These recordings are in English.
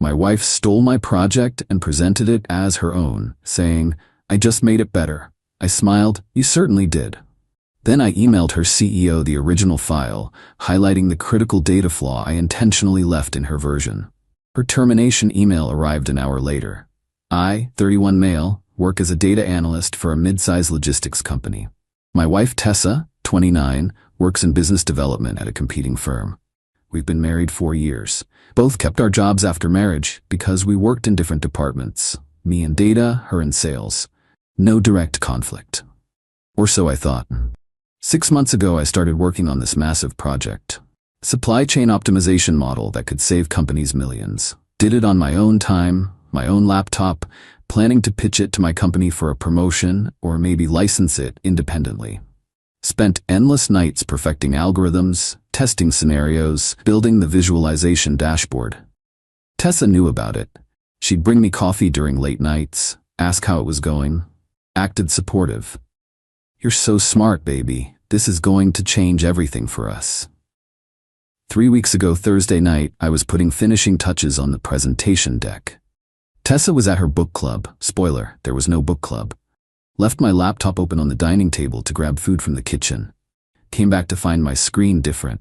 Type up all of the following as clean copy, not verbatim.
My wife stole my project and presented it as her own, saying, "I just made it better." I smiled. "You certainly did." Then I emailed her CEO the original file, highlighting the critical data flaw I intentionally left in her version. Her termination email arrived an hour later. I, 31 male, work as a data analyst for a mid-size logistics company. My wife Tessa, 29, works in business development at a competing firm. We've been married 4 years. Both kept our jobs after marriage because we worked in different departments. Me in data, her in sales. No direct conflict. Or so I thought. 6 months ago I started working on this massive project. Supply chain optimization model that could save companies millions. Did it on my own time, my own laptop, planning to pitch it to my company for a promotion or maybe license it independently. Spent endless nights perfecting algorithms, testing scenarios, building the visualization dashboard. Tessa knew about it. She'd bring me coffee during late nights, ask how it was going, acted supportive. "You're so smart, baby. This is going to change everything for us." 3 weeks ago Thursday night, I was putting finishing touches on the presentation deck. Tessa was at her book club. Spoiler, there was no book club. Left my laptop open on the dining table to grab food from the kitchen. Came back to find my screen different.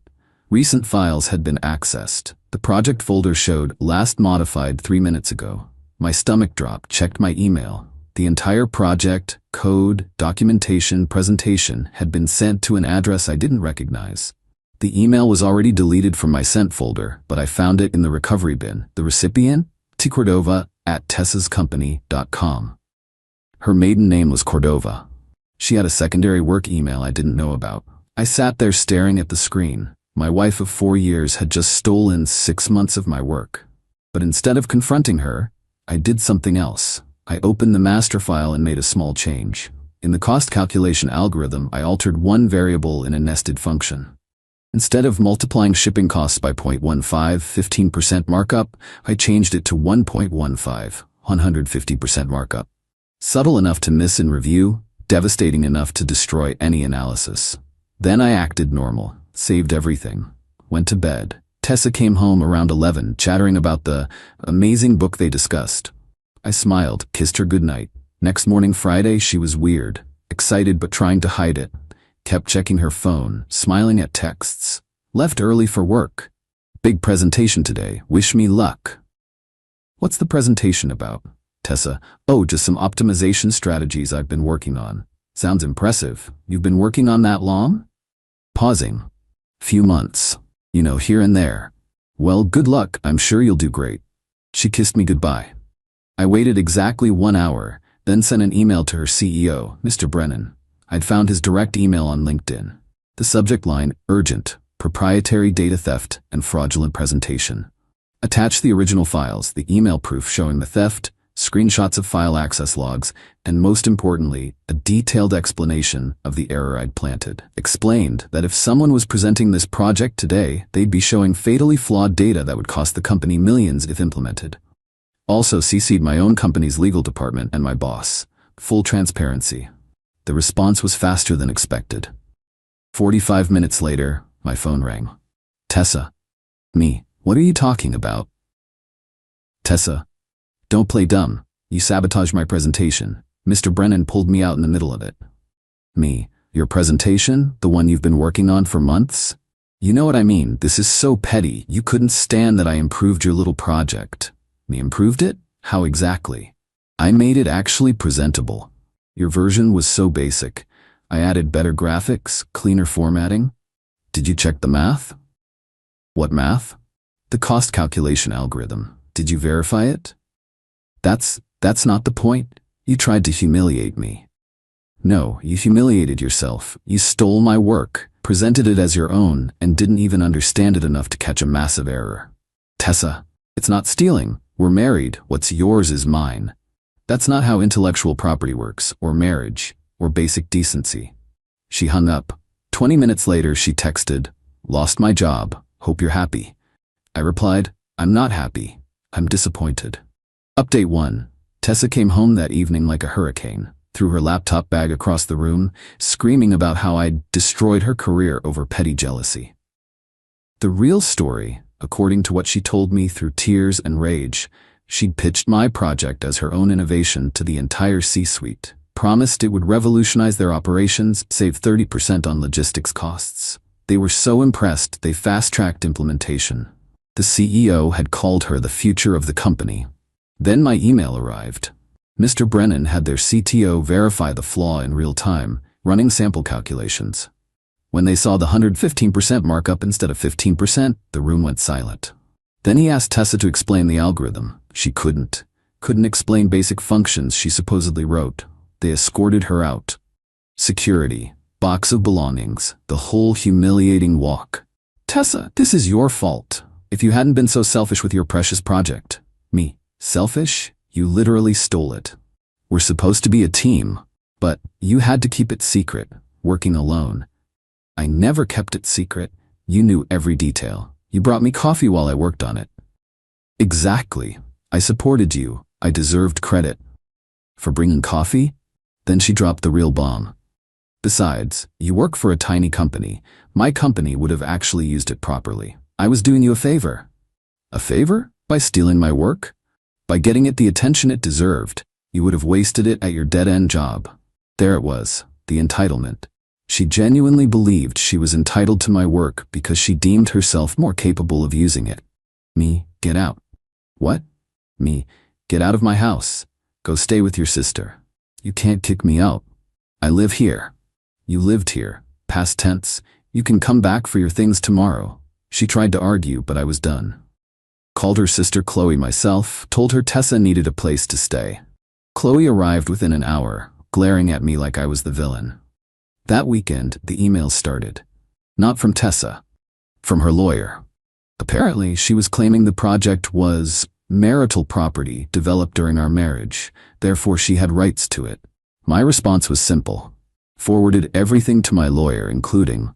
Recent files had been accessed. The project folder showed last modified 3 minutes ago. My stomach dropped, checked my email. The entire project, code, documentation, presentation had been sent to an address I didn't recognize. The email was already deleted from my sent folder, but I found it in the recovery bin. The recipient? tcordova@tessascompany.com. Her maiden name was Cordova. She had a secondary work email I didn't know about. I sat there staring at the screen. My wife of 4 years had just stolen 6 months of my work. But instead of confronting her, I did something else. I opened the master file and made a small change. In the cost calculation algorithm, I altered one variable in a nested function. Instead of multiplying shipping costs by 0.15, 15% markup, I changed it to 1.15, 150% markup. Subtle enough to miss in review, devastating enough to destroy any analysis. Then I acted normal, saved everything, went to bed. Tessa came home around 11, chattering about the amazing book they discussed. I smiled, kissed her goodnight. Next morning Friday, she was weird, excited but trying to hide it. Kept checking her phone, smiling at texts. Left early for work. "Big presentation today, wish me luck." "What's the presentation about?" Tessa, "Oh, just some optimization strategies I've been working on." "Sounds impressive. You've been working on that long?" Pausing. "Few months. You know, here and there." "Well, good luck. I'm sure you'll do great." She kissed me goodbye. I waited exactly 1 hour, then sent an email to her CEO, Mr. Brennan. I'd found his direct email on LinkedIn. The subject line, urgent, proprietary data theft and fraudulent presentation. Attached the original files, the email proof showing the theft, screenshots of file access logs, and most importantly, a detailed explanation of the error I'd planted. Explained that if someone was presenting this project today, they'd be showing fatally flawed data that would cost the company millions if implemented. Also CC'd my own company's legal department and my boss. Full transparency. The response was faster than expected. 45 minutes later, my phone rang. "Tessa." "Me. What are you talking about?" "Tessa. Don't play dumb. You sabotaged my presentation. Mr. Brennan pulled me out in the middle of it." "Me. Your presentation? The one you've been working on for months?" "You know what I mean. This is so petty. You couldn't stand that I improved your little project." "Me improved it? How exactly?" "I made it actually presentable. Your version was so basic. I added better graphics, cleaner formatting." "Did you check the math?" "What math?" "The cost calculation algorithm. Did you verify it?" That's not the point. You tried to humiliate me." "No, you humiliated yourself. You stole my work, presented it as your own, and didn't even understand it enough to catch a massive error." "Tessa, it's not stealing. We're married. What's yours is mine. That's not how intellectual property works, or marriage, or basic decency." She hung up. 20 minutes later, she texted, "Lost my job. Hope you're happy." I replied, "I'm not happy. I'm disappointed." Update 1. Tessa came home that evening like a hurricane, threw her laptop bag across the room, screaming about how I'd destroyed her career over petty jealousy. The real story According to what she told me through tears and rage, she'd pitched my project as her own innovation to the entire C-suite, promised it would revolutionize their operations, save 30% on logistics costs. They were so impressed they fast-tracked implementation. The CEO had called her the future of the company. Then my email arrived. Mr. Brennan had their CTO verify the flaw in real time, running sample calculations. When they saw the 115% markup instead of 15%, the room went silent. Then he asked Tessa to explain the algorithm. She couldn't explain basic functions she supposedly wrote. They escorted her out. Security, box of belongings, the whole humiliating walk. Tessa, this is your fault. If you hadn't been so selfish with your precious project. Me, selfish? You literally stole it. We're supposed to be a team, but you had to keep it secret, working alone. I never kept it secret. You knew every detail. You brought me coffee while I worked on it. Exactly. I supported you. I deserved credit. For bringing coffee? Then she dropped the real bomb. Besides, you work for a tiny company. My company would have actually used it properly. I was doing you a favor. A favor? By stealing my work? By getting it the attention it deserved. You would have wasted it at your dead-end job. There it was, the entitlement. She genuinely believed she was entitled to my work because she deemed herself more capable of using it. Me, get out. What? Me, get out of my house. Go stay with your sister. You can't kick me out. I live here. You lived here. Past tense. You can come back for your things tomorrow. She tried to argue, but I was done. Called her sister Chloe myself, told her Tessa needed a place to stay. Chloe arrived within an hour, glaring at me like I was the villain. That weekend, the emails started. Not from Tessa. From her lawyer. Apparently, she was claiming the project was marital property developed during our marriage, therefore she had rights to it. My response was simple. Forwarded everything to my lawyer, including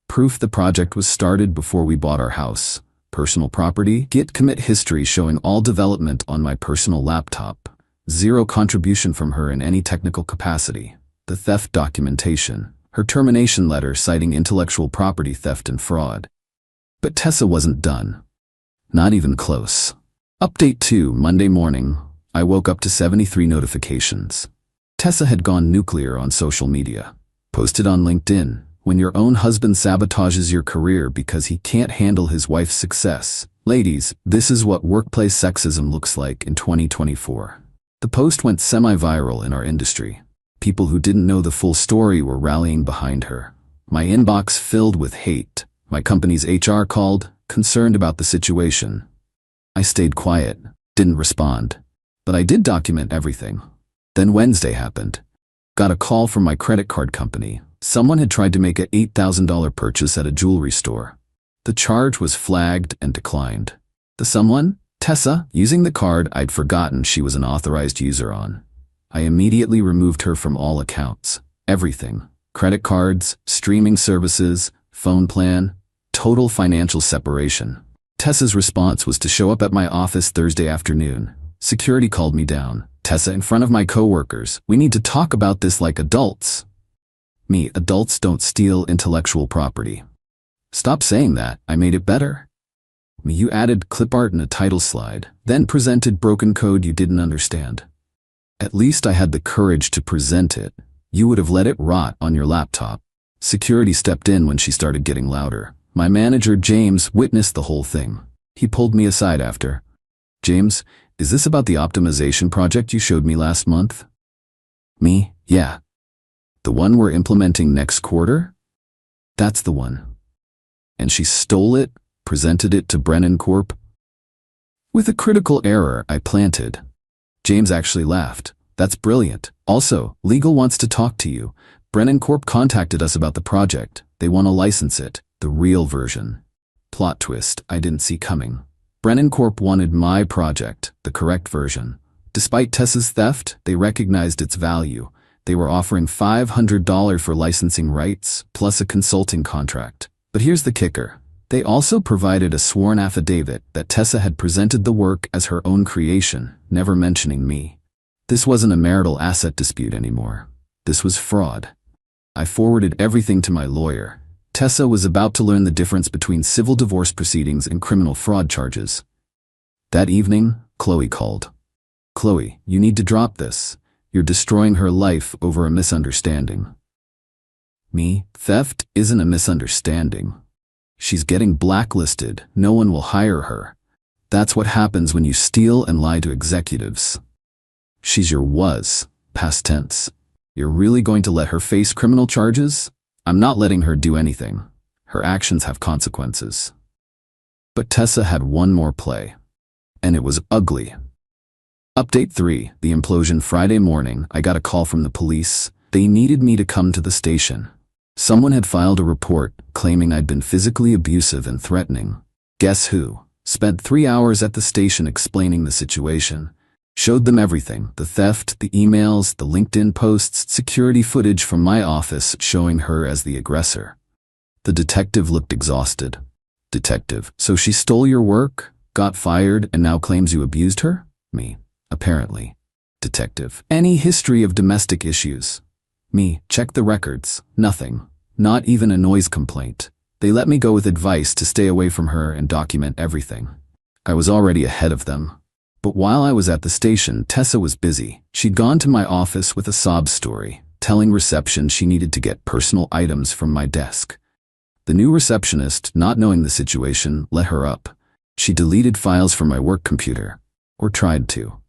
proof the project was started before we bought our house, personal property, Git commit history showing all development on my personal laptop, zero contribution from her in any technical capacity, the theft documentation, her termination letter citing intellectual property theft and fraud. But Tessa wasn't done. Not even close. Update 2, Monday morning, I woke up to 73 notifications. Tessa had gone nuclear on social media. Posted on LinkedIn, when your own husband sabotages your career because he can't handle his wife's success. Ladies, this is what workplace sexism looks like in 2024. The post went semi-viral in our industry. People who didn't know the full story were rallying behind her. My inbox filled with hate. My company's HR called, concerned about the situation. I stayed quiet, didn't respond. But I did document everything. Then Wednesday happened. Got a call from my credit card company. Someone had tried to make an $8,000 purchase at a jewelry store. The charge was flagged and declined. The someone? Tessa, using the card I'd forgotten she was an authorized user on. I immediately removed her from all accounts. Everything. Credit cards, streaming services, phone plan, total financial separation. Tessa's response was to show up at my office Thursday afternoon. Security called me down. Tessa, in front of my coworkers, we need to talk about this like adults. Me, adults don't steal intellectual property. Stop saying that, I made it better. Me, you added clip art in a title slide, then presented broken code you didn't understand. At least I had the courage to present it. You would have let it rot on your laptop. Security stepped in when she started getting louder. My manager, James, witnessed the whole thing. He pulled me aside after. James, is this about the optimization project you showed me last month? Me, yeah. The one we're implementing next quarter? That's the one. And she stole it, presented it to Brennan Corp. With a critical error I planted. James actually laughed. That's brilliant. Also, legal wants to talk to you. Brennan Corp contacted us about the project. They want to license it, the real version. Plot twist I didn't see coming. Brennan Corp wanted my project, the correct version. Despite Tessa's theft, they recognized its value. They were offering $500 for licensing rights, plus a consulting contract. But here's the kicker. They also provided a sworn affidavit that Tessa had presented the work as her own creation, never mentioning me. This wasn't a marital asset dispute anymore. This was fraud. I forwarded everything to my lawyer. Tessa was about to learn the difference between civil divorce proceedings and criminal fraud charges. That evening, Chloe called. "Chloe, you need to drop this. You're destroying her life over a misunderstanding." Me, theft isn't a misunderstanding. She's getting blacklisted. No one will hire her. That's what happens when you steal and lie to executives. She's your was, past tense. You're really going to let her face criminal charges? I'm not letting her do anything. Her actions have consequences. But Tessa had one more play. And it was ugly. Update 3, the implosion. Friday morning, I got a call from the police. They needed me to come to the station. Someone had filed a report claiming I'd been physically abusive and threatening. Guess who? Spent 3 hours at the station explaining the situation. Showed them everything, the theft, the emails, the LinkedIn posts, security footage from my office showing her as the aggressor. The detective looked exhausted. "Detective, so she stole your work, got fired, and now claims you abused her?" Me, "Apparently." Detective, "Any history of domestic issues?" Me, "Check the records. Nothing. Not even a noise complaint. They let me go with advice to stay away from her and document everything." I was already ahead of them. But while I was at the station, Tessa was busy. She'd gone to my office with a sob story, telling reception she needed to get personal items from my desk. The new receptionist, not knowing the situation, let her up. She deleted files from my work computer. Or tried to.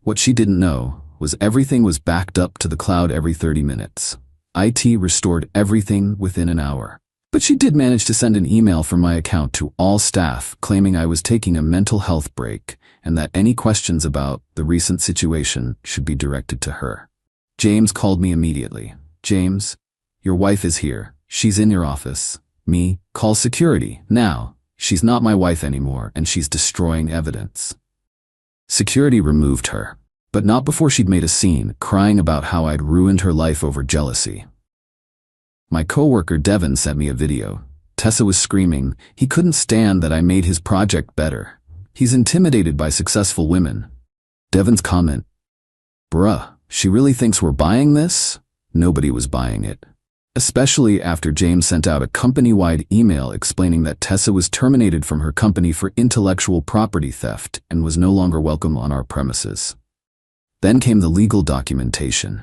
What she didn't know was everything was backed up to the cloud every 30 minutes. IT restored everything within an hour. But she did manage to send an email from my account to all staff claiming I was taking a mental health break and that any questions about the recent situation should be directed to her. James called me immediately. "James, your wife is here. She's in your office." Me, "Call security, now. She's not my wife anymore and she's destroying evidence." Security removed her, but not before she'd made a scene, crying about how I'd ruined her life over jealousy. My coworker Devin sent me a video. Tessa was screaming. He couldn't stand that I made his project better. He's intimidated by successful women. Devin's comment, "Bruh, she really thinks we're buying this?" Nobody was buying it. Especially after James sent out a company-wide email explaining that Tessa was terminated from her company for intellectual property theft and was no longer welcome on our premises. Then came the legal documentation.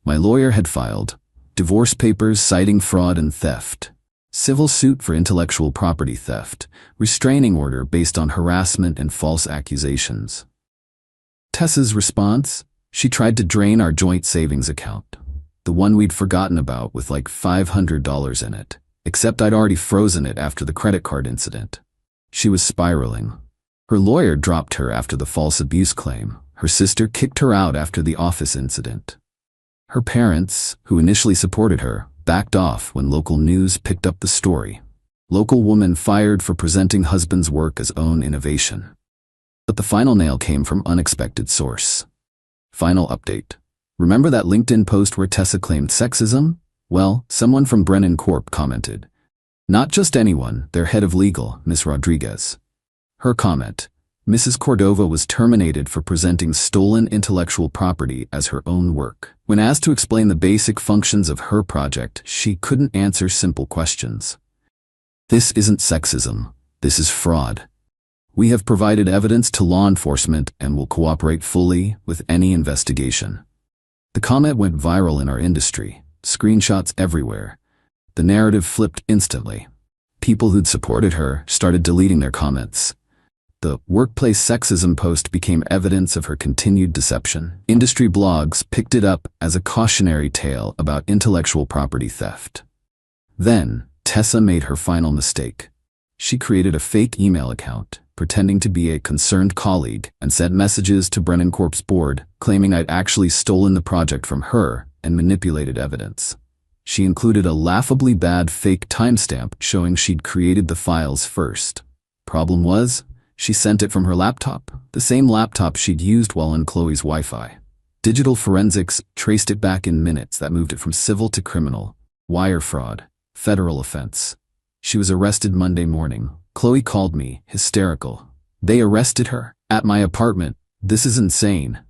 My lawyer had filed divorce papers citing fraud and theft, civil suit for intellectual property theft, restraining order based on harassment and false accusations. Tessa's response? She tried to drain our joint savings account, the one we'd forgotten about with like $500 in it, except I'd already frozen it after the credit card incident. She was spiraling. Her lawyer dropped her after the false abuse claim. Her sister kicked her out after the office incident. Her parents, who initially supported her, backed off when local news picked up the story. Local woman fired for presenting husband's work as own innovation. But the final nail came from unexpected source. Final update. Remember that LinkedIn post where Tessa claimed sexism? Well, someone from Brennan Corp commented. Not just anyone, their head of legal, Ms. Rodriguez. Her comment, Mrs. Cordova was terminated for presenting stolen intellectual property as her own work. When asked to explain the basic functions of her project, she couldn't answer simple questions. This isn't sexism. This is fraud. We have provided evidence to law enforcement and will cooperate fully with any investigation. The comment went viral in our industry, screenshots everywhere. The narrative flipped instantly. People who'd supported her started deleting their comments. The workplace sexism post became evidence of her continued deception. Industry blogs picked it up as a cautionary tale about intellectual property theft. Then, Tessa made her final mistake. She created a fake email account, pretending to be a concerned colleague, and sent messages to Brennan Corp's board, claiming I'd actually stolen the project from her and manipulated evidence. She included a laughably bad fake timestamp showing she'd created the files first. Problem was, she sent it from her laptop, the same laptop she'd used while on Chloe's Wi-Fi. Digital forensics traced it back in minutes. That moved it from civil to criminal. Wire fraud. Federal offense. She was arrested Monday morning. Chloe called me, hysterical. They arrested her at my apartment. This is insane.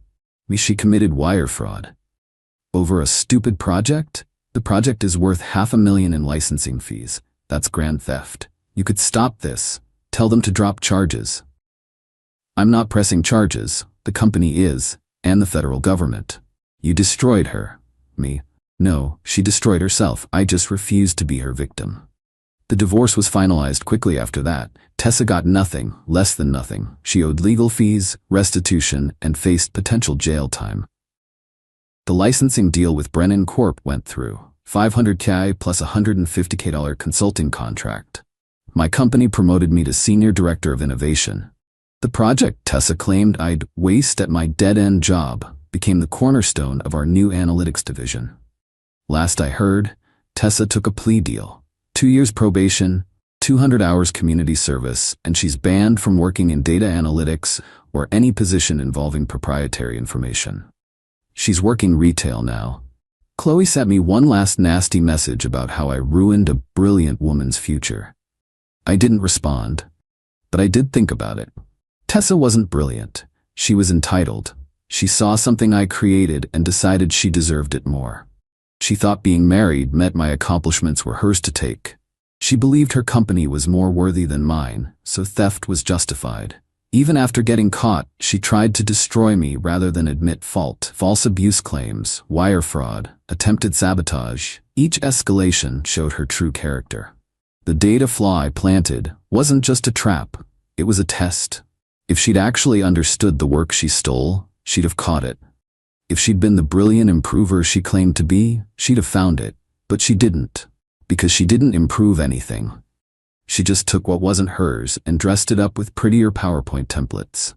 She committed wire fraud. Over a stupid project? The project is worth $500,000 in licensing fees. That's grand theft. You could stop this. Tell them to drop charges. I'm not pressing charges. The company is, and the federal government. You destroyed her. Me? No, she destroyed herself. I just refused to be her victim. The divorce was finalized quickly after that. Tessa got nothing, less than nothing. She owed legal fees, restitution, and faced potential jail time. The licensing deal with Brennan Corp went through. $500K plus $150K consulting contract. My company promoted me to Senior Director of Innovation. The project Tessa claimed I'd waste at my dead-end job became the cornerstone of our new analytics division. Last I heard, Tessa took a plea deal. 2 years probation, 200 hours community service, and she's banned from working in data analytics or any position involving proprietary information. She's working retail now. Chloe sent me one last nasty message about how I ruined a brilliant woman's future. I didn't respond, but I did think about it. Tessa wasn't brilliant. She was entitled. She saw something I created and decided she deserved it more. She thought being married meant my accomplishments were hers to take. She believed her company was more worthy than mine, so theft was justified. Even after getting caught, she tried to destroy me rather than admit fault. False abuse claims, wire fraud, attempted sabotage. Each escalation showed her true character. The data flaw I planted wasn't just a trap, it was a test. If she'd actually understood the work she stole, she'd have caught it. If she'd been the brilliant improver she claimed to be, she'd have found it. But she didn't. Because she didn't improve anything. She just took what wasn't hers and dressed it up with prettier PowerPoint templates.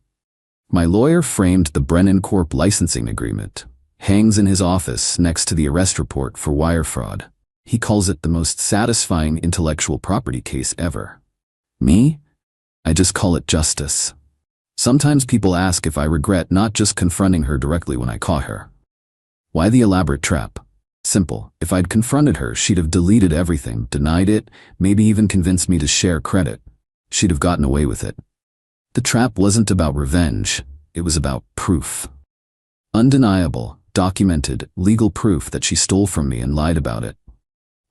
My lawyer framed the Brennan Corp licensing agreement. Hangs in his office next to the arrest report for wire fraud. He calls it the most satisfying intellectual property case ever. Me? I just call it justice. Sometimes people ask if I regret not just confronting her directly when I caught her. Why the elaborate trap? Simple. If I'd confronted her, she'd have deleted everything, denied it, maybe even convinced me to share credit. She'd have gotten away with it. The trap wasn't about revenge. It was about proof. Undeniable, documented, legal proof that she stole from me and lied about it.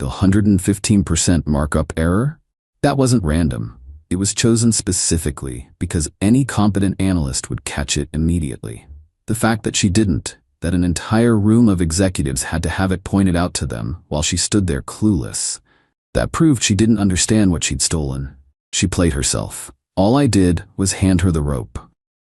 The 115% markup error? That wasn't random. It was chosen specifically because any competent analyst would catch it immediately. The fact that she didn't, that an entire room of executives had to have it pointed out to them while she stood there clueless, that proved she didn't understand what she'd stolen. She played herself. All I did was hand her the rope.